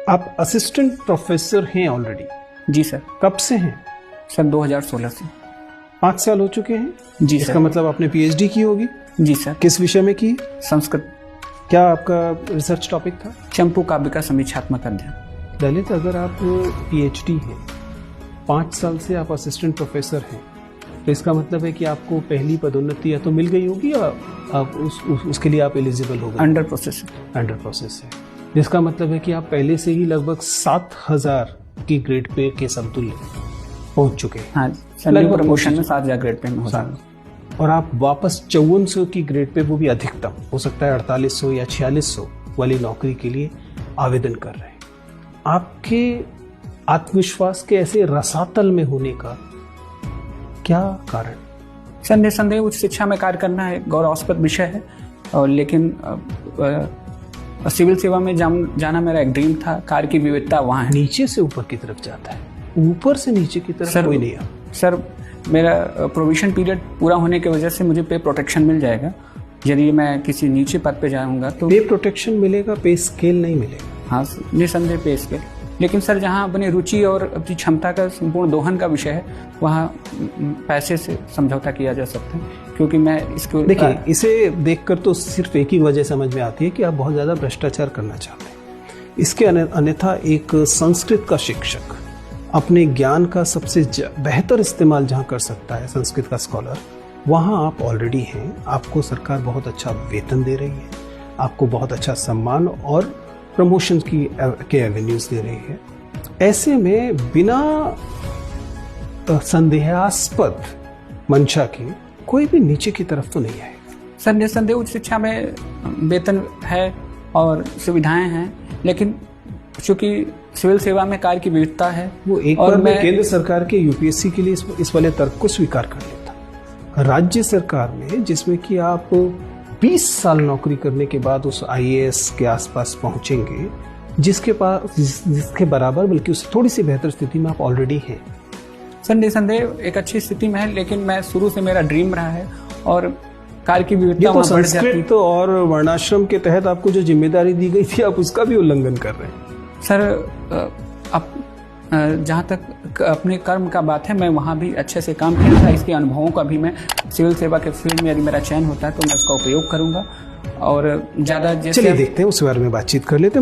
आप assistant professor हैं already? जी sir. कब से हैं? सर 2016 से। 5 साल हो चुके हैं? जी इसका सर। मतलब आपने पीएचडी की होगी? जी सर। किस विषय में की? संस्कृत। क्या आपका रिसर्च टॉपिक था? चंपू काव्य का समीक्षात्मक अध्ययन। ललित, अगर आप पीएचडी हैं, 5 साल से आप असिस्टेंट प्रोफेसर हैं, तो इसका मतलब है कि आपको पहली पदोन्नति या तो मिल गई होगी या आप उसके लिए आप एलिजिबल हो गए? Under process. अंडर प्रोसेस है, जिसका मतलब है कि आप पहले से ही लगभग 7000 की ग्रेड पे के समतुल्य पहुंच चुके हैं। हाँ सर, प्रमोशन में 7000 ग्रेड पे में हो जाएगा। और आप वापस 5400 की ग्रेड पे, वो भी अधिकतम हो सकता है 4800 या 4600 वाली नौकरी के लिए आवेदन कर रहे हैं। आपके आत्मविश्वास के ऐसे रसातल में होने का क्या कारण? सर निस्संदेह उच्च शिक्षा में कार्य करना है, गौरवास्पद विषय है, और लेकिन सिविल सेवा में जाना मेरा एक ड्रीम था। कार्य की विविधता वहाँ है। नीचे से ऊपर की तरफ जाता है, ऊपर से नीचे की तरफ सर, कोई नहीं है। सर मेरा प्रोविजन पीरियड पूरा होने की वजह से मुझे पे प्रोटेक्शन मिल जाएगा। यदि मैं किसी नीचे पद पे जाऊंगा तो पे प्रोटेक्शन मिलेगा, पे स्केल नहीं मिलेगा। हाँ निस्संदेह पे स्केल। लेकिन सर जहाँ अपनी रुचि और अपनी क्षमता का संपूर्ण दोहन का विषय है, वहाँ पैसे से समझौता किया जा सकता है, क्योंकि मैं इसको देखिए, इसे देखकर तो सिर्फ एक ही वजह समझ में आती है कि आप बहुत ज़्यादा भ्रष्टाचार करना चाहते हैं। इसके अन्यथा एक संस्कृत का शिक्षक अपने ज्ञान का सबसे बेहतर इस्तेमाल जहाँ कर सकता है, संस्कृत का स्कॉलर, वहाँ आप ऑलरेडी हैं। आपको सरकार बहुत अच्छा वेतन दे रही है, आपको बहुत अच्छा सम्मान और प्रमोशन के एवेन्यूज दे रही है। ऐसे में बिना संदेहास्पद मंशा के कोई भी नीचे की तरफ तो नहीं आएगा। सर निस्संदेह उच्च शिक्षा में वेतन है और सुविधाएं हैं, लेकिन चूंकि सिविल सेवा में कार्य की विविधता है, वो एक बार मैं केंद्र सरकार के यूपीएससी के लिए इस वाले तर्क को स्वीकार कर लेता। राज्य सरकार में, जिसमें कि आप 20 साल नौकरी करने के बाद उस आईएएस के आसपास पहुंचेंगे, जिसके बराबर बल्कि उससे थोड़ी सी बेहतर स्थिति में आप ऑलरेडी हैं। सर निस्संदेह एक अच्छी स्थिति में है, लेकिन मैं शुरू से मेरा ड्रीम रहा है और कार्य की विविधता तो संस्कृत और वर्णाश्रम के तहत आपको जो जिम्मेदारी दी गई थी, आप उसका भी उल्लंघन कर रहे हैं। सर अब जहाँ तक अपने कर्म का बात है, मैं वहाँ भी अच्छे से काम किया था। इसके अनुभवों का भी मैं सिविल सेवा के फील्ड में, यदि मेरा चयन होता है तो मैं उसका उपयोग करूँगा। और ज़्यादा चलिए देखते हैं, उस बारे में बातचीत कर लेते हैं।